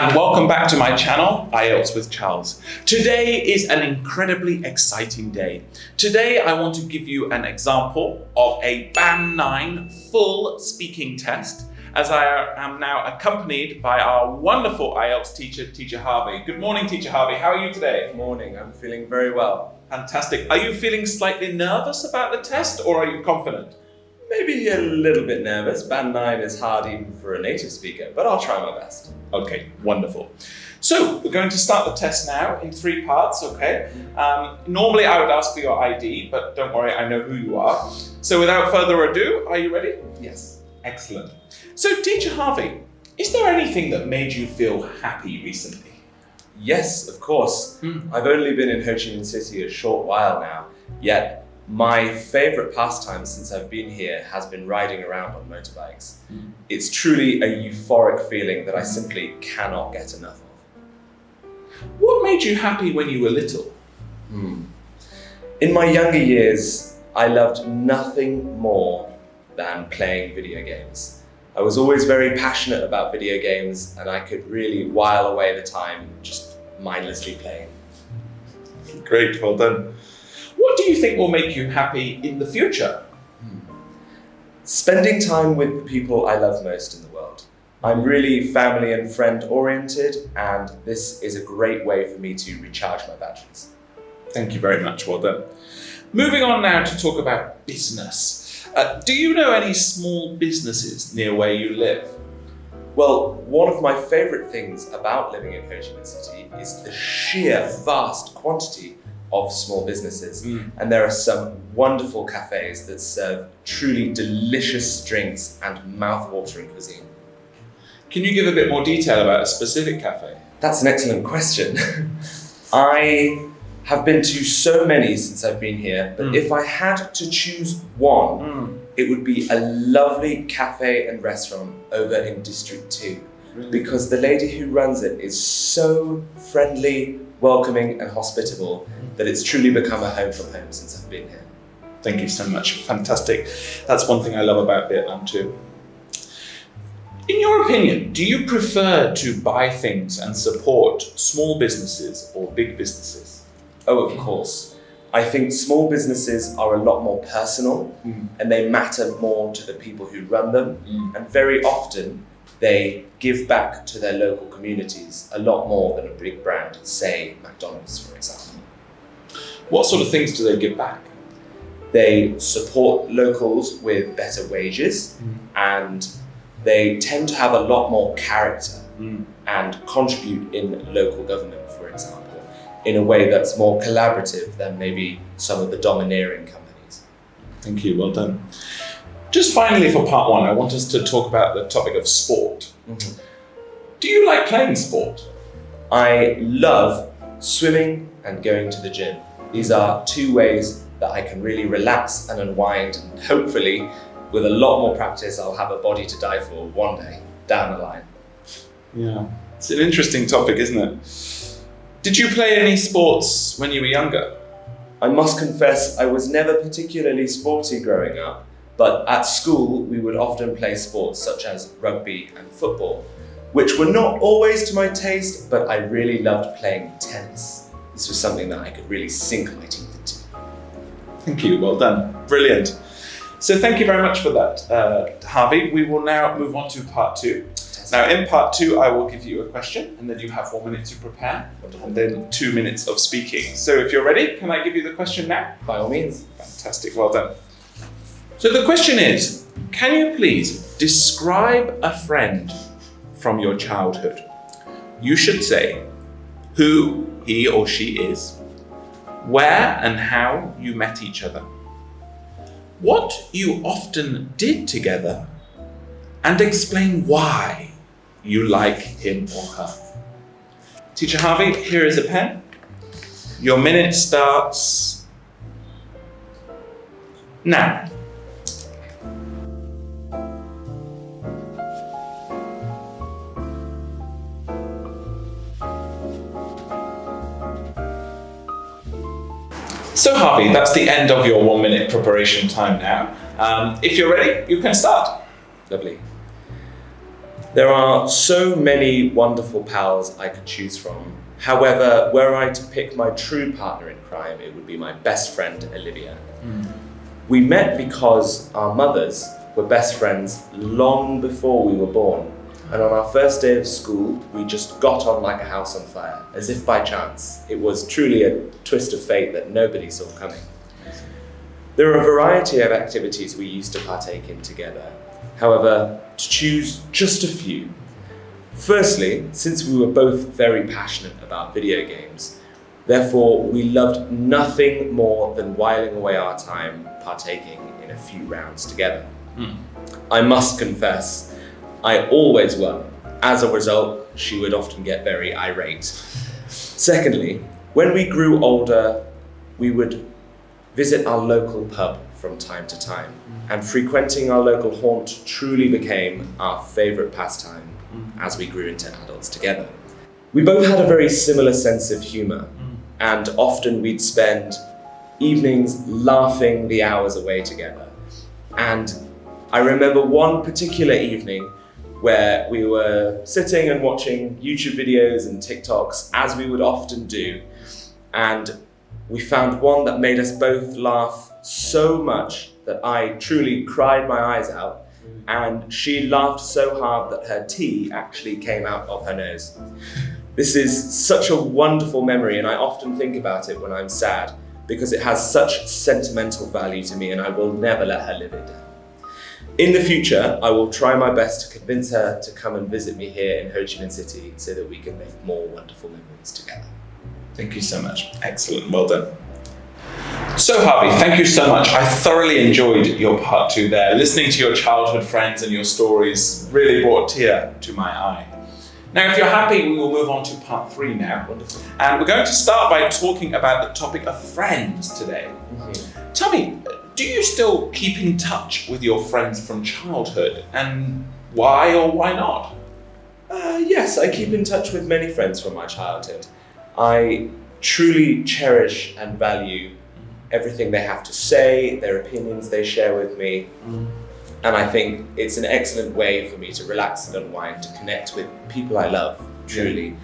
and welcome back to my channel, IELTS with Charles. Today is an incredibly exciting day. Today I want to give you an example of a Band 9 full speaking test, as I am now accompanied by our wonderful IELTS teacher, Teacher Harvey. Good morning, Teacher Harvey. How are you today? Good morning. I'm feeling very well. Fantastic. Are you feeling slightly nervous about the test, or are you confident? Maybe a little bit nervous. Band 9 is hard even for a native speaker, but I'll try my best. Okay, wonderful. So we're going to start the test now in 3 parts, okay? Normally I would ask for your ID, but don't worry, I know who you are. So without further ado, are you ready? Yes. Excellent. So Teacher Harvey, is there anything that made you feel happy recently? Yes, of course. I've only been in Ho Chi Minh City a short while now, yet my favourite pastime since I've been here has been riding around on motorbikes. It's truly a euphoric feeling that I simply cannot get enough of. What made you happy when you were little? In my younger years, I loved nothing more than playing video games. I was always very passionate about video games, and I could really while away the time just mindlessly playing. Great, well done. What do you think will make you happy in the future? Spending time with the people I love most in the world. I'm really family and friend oriented, and this is a great way for me to recharge my batteries. Thank you very much, well done. Moving on now to talk about business. Do you know any small businesses near where you live? Well, one of my favourite things about living in Ho Chi Minh City is the sheer vast quantity of small businesses. And there are some wonderful cafes that serve truly delicious drinks and mouth-watering cuisine. Can you give a bit more detail about a specific cafe? That's an excellent question. I have been to so many since I've been here, but if I had to choose one, it would be a lovely cafe and restaurant over in District 2. Because the lady who runs it is so friendly, welcoming and hospitable that it's truly become a home from home since I've been here. Thank you so much, fantastic. That's one thing I love about Vietnam too. In your opinion, do you prefer to buy things and support small businesses or big businesses? Oh, of course. I think small businesses are a lot more personal and they matter more to the people who run them. And very often they give back to their local communities a lot more than a big brand, say McDonald's, for example. What sort of things do they give back? They support locals with better wages and they tend to have a lot more character and contribute in local government, for example, in a way that's more collaborative than maybe some of the domineering companies. Thank you, well done. Just finally for part 1, I want us to talk about the topic of sport. Do you like playing sport? I love swimming and going to the gym. These are 2 ways that I can really relax and unwind, and hopefully with a lot more practice I'll have a body to die for one day down the line. Yeah, it's an interesting topic, isn't it? Did you play any sports when you were younger? I must confess I was never particularly sporty growing up, but at school we would often play sports such as rugby and football, which were not always to my taste, but I really loved playing tennis. This was something that I could really sink my teeth into. Thank you, well done, brilliant. So thank you very much for that, Harvey. We will now move on to part 2. Now in part 2, I will give you a question and then you have 1 minute to prepare and then 2 minutes of speaking. So if you're ready, can I give you the question now? By all means. Fantastic, well done. So the question is, can you please describe a friend from your childhood? You should say who he or she is, where and how you met each other, what you often did together, and explain why you like him or her. Teacher Harvey, here is a pen. Your minute starts now. So Harvey, that's the end of your 1 minute preparation time now. If you're ready, you can start. Lovely. There are so many wonderful pals I could choose from. However, were I to pick my true partner in crime, it would be my best friend, Olivia. We met because our mothers were best friends long before we were born. And on our first day of school, we just got on like a house on fire, as if by chance. It was truly a twist of fate that nobody saw coming. There are a variety of activities we used to partake in together. However, to choose just a few. Firstly, since we were both very passionate about video games, therefore we loved nothing more than whiling away our time partaking in a few rounds together. I must confess, I always won. As a result, she would often get very irate. Secondly, when we grew older, we would visit our local pub from time to time, and frequenting our local haunt truly became our favourite pastime as we grew into adults together. We both had a very similar sense of humour, and often we'd spend evenings laughing the hours away together. And I remember one particular evening where we were sitting and watching YouTube videos and TikToks, as we would often do, and we found one that made us both laugh so much that I truly cried my eyes out, and she laughed so hard that her tea actually came out of her nose. This is such a wonderful memory, and I often think about it when I'm sad, because it has such sentimental value to me, and I will never let her live it down. In the future, I will try my best to convince her to come and visit me here in Ho Chi Minh City so that we can make more wonderful memories together. Thank you so much. Excellent. Well done. So, Harvey, thank you so much. I thoroughly enjoyed your part 2 there. Listening to your childhood friends and your stories really brought a tear to my eye. Now, if you're happy, we will move on to part 3 now. Wonderful. And we're going to start by talking about the topic of friends today. Tell me, do you still keep in touch with your friends from childhood? And why or why not? Yes, I keep in touch with many friends from my childhood. I truly cherish and value everything they have to say, their opinions they share with me. And I think it's an excellent way for me to relax and unwind, to connect with people I love, truly.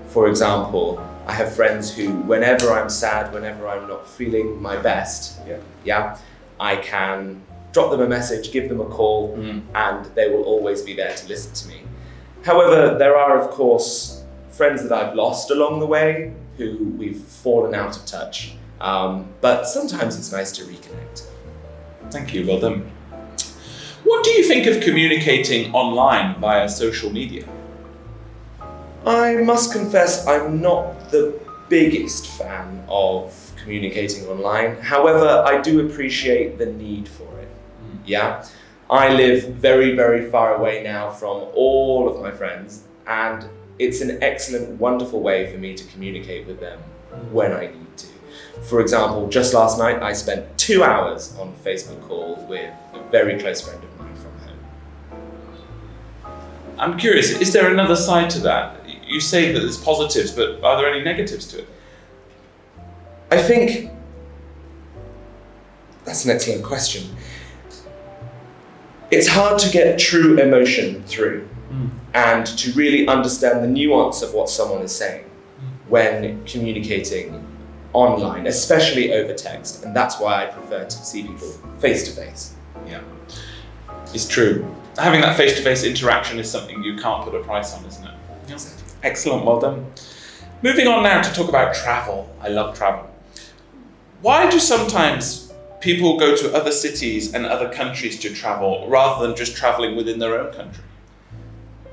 For example, I have friends who, whenever I'm sad, whenever I'm not feeling my best, I can drop them a message, give them a call, and they will always be there to listen to me. However, there are, of course, friends that I've lost along the way who we've fallen out of touch. But sometimes it's nice to reconnect. Thank you, well done. What do you think of communicating online via social media? I must confess I'm not the biggest fan of communicating online. However, I do appreciate the need for it. I live very, very far away now from all of my friends, and it's an excellent, wonderful way for me to communicate with them when I need to. For example, just last night I spent 2 hours on a Facebook call with a very close friend of mine from home. I'm curious, is there another side to that? You say that there's positives, but are there any negatives to it? I think that's an excellent question. It's hard to get true emotion through and to really understand the nuance of what someone is saying when communicating online, especially over text, and that's why I prefer to see people face to face. Yeah, it's true. Having that face-to-face interaction is something you can't put a price on, isn't it? Exactly. Excellent, well done. Moving on now to talk about travel. I love travel. Why do sometimes people go to other cities and other countries to travel rather than just traveling within their own country?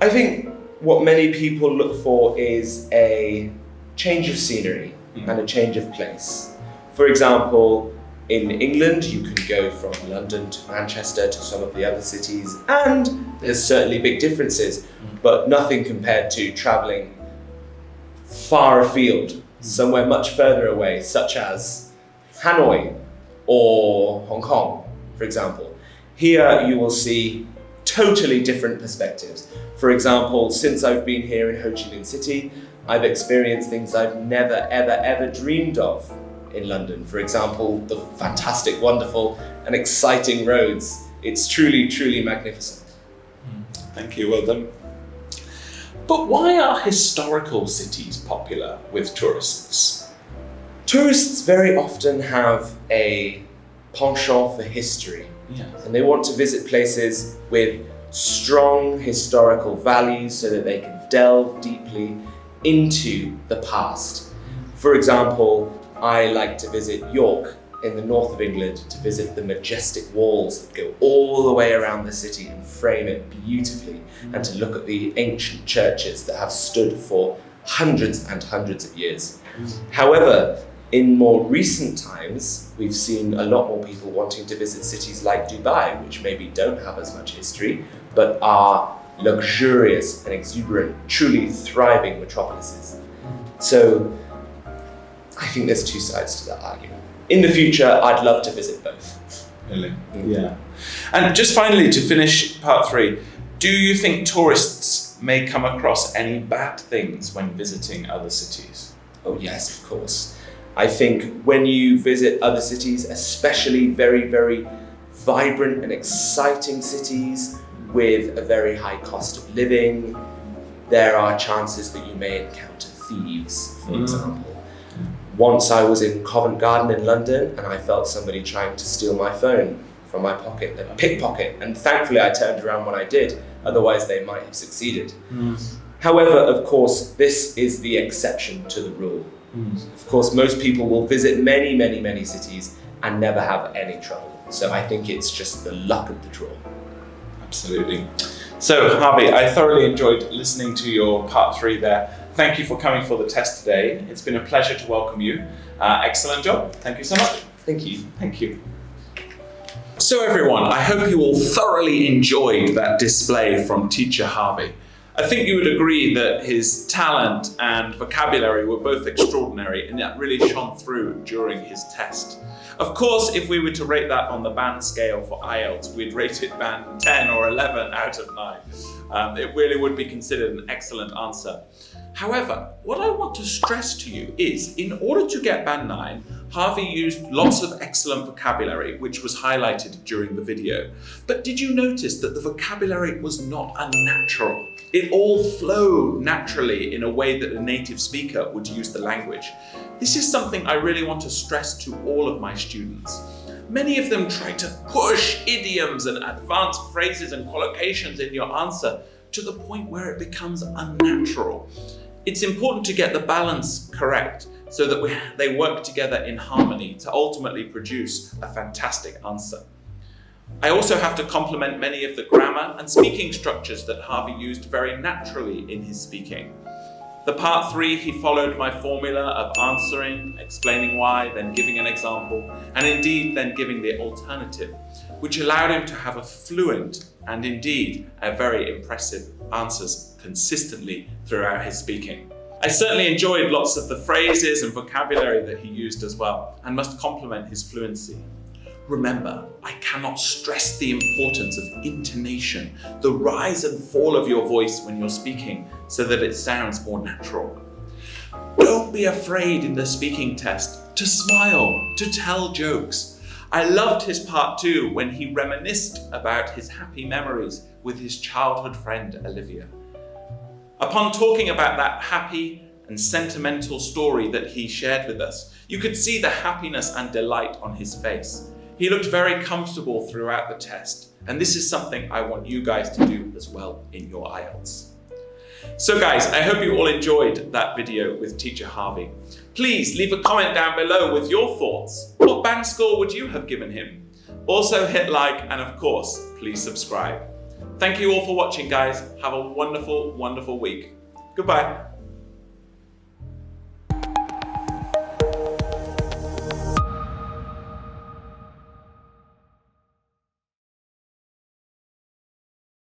I think what many people look for is a change of scenery and a change of place. For example, in England, you can go from London to Manchester to some of the other cities, and there's certainly big differences, but nothing compared to traveling far afield, somewhere much further away, such as Hanoi or Hong Kong, for example. Here you will see totally different perspectives. For example, since I've been here in Ho Chi Minh City, I've experienced things I've never, ever dreamed of in London. For example, the fantastic, wonderful, and exciting roads. It's truly, truly magnificent. Thank you, well done. But why are historical cities popular with tourists? Tourists very often have a penchant for history. Yes. And they want to visit places with strong historical values so that they can delve deeply into the past. For example, I like to visit York in the north of England to visit the majestic walls that go all the way around the city and frame it beautifully, and to look at the ancient churches that have stood for hundreds and hundreds of years. However, in more recent times, we've seen a lot more people wanting to visit cities like Dubai, which maybe don't have as much history, but are luxurious and exuberant, truly thriving metropolises. So I think there's two sides to that argument. In the future, I'd love to visit both. Really? Yeah. And just finally, to finish part 3, do you think tourists may come across any bad things when visiting other cities? Oh yes, of course. I think when you visit other cities, especially very, very vibrant and exciting cities with a very high cost of living, there are chances that you may encounter thieves, for example. Once I was in Covent Garden in London and I felt somebody trying to steal my phone from my pocket, a pickpocket, and thankfully I turned around when I did, otherwise they might have succeeded. However, of course, this is the exception to the rule. Of course, most people will visit many, many, many cities and never have any trouble. So I think it's just the luck of the draw. Absolutely. So Harvey, I thoroughly enjoyed listening to your part 3 there. Thank you for coming for the test today. It's been a pleasure to welcome you. Excellent job. Thank you so much. Thank you. Thank you. So everyone, I hope you all thoroughly enjoyed that display from teacher Harvey. I think you would agree that his talent and vocabulary were both extraordinary, and that really shone through during his test. Of course, if we were to rate that on the band scale for IELTS, we'd rate it band 10 or 11 out of 9. It really would be considered an excellent answer. However, what I want to stress to you is, in order to get band 9, Harvey used lots of excellent vocabulary, which was highlighted during the video. But did you notice that the vocabulary was not unnatural? It all flowed naturally in a way that a native speaker would use the language. This is something I really want to stress to all of my students. Many of them try to push idioms and advanced phrases and collocations in your answer to the point where it becomes unnatural. It's important to get the balance correct so that they work together in harmony to ultimately produce a fantastic answer. I also have to compliment many of the grammar and speaking structures that Harvey used very naturally in his speaking. The part 3, he followed my formula of answering, explaining why, then giving an example, and indeed then giving the alternative, which allowed him to have a fluent and indeed a very impressive answers consistently throughout his speaking. I certainly enjoyed lots of the phrases and vocabulary that he used as well, and must compliment his fluency. Remember, I cannot stress the importance of intonation, the rise and fall of your voice when you're speaking, so that it sounds more natural. Don't be afraid in the speaking test to smile, to tell jokes. I loved his part 2 when he reminisced about his happy memories with his childhood friend Olivia. Upon talking about that happy and sentimental story that he shared with us, you could see the happiness and delight on his face. He looked very comfortable throughout the test, and this is something I want you guys to do as well in your IELTS. So guys, I hope you all enjoyed that video with teacher Harvey. Please leave a comment down below with your thoughts. What band score would you have given him? Also hit like, and of course, please subscribe. Thank you all for watching, guys. Have a wonderful, wonderful week. Goodbye.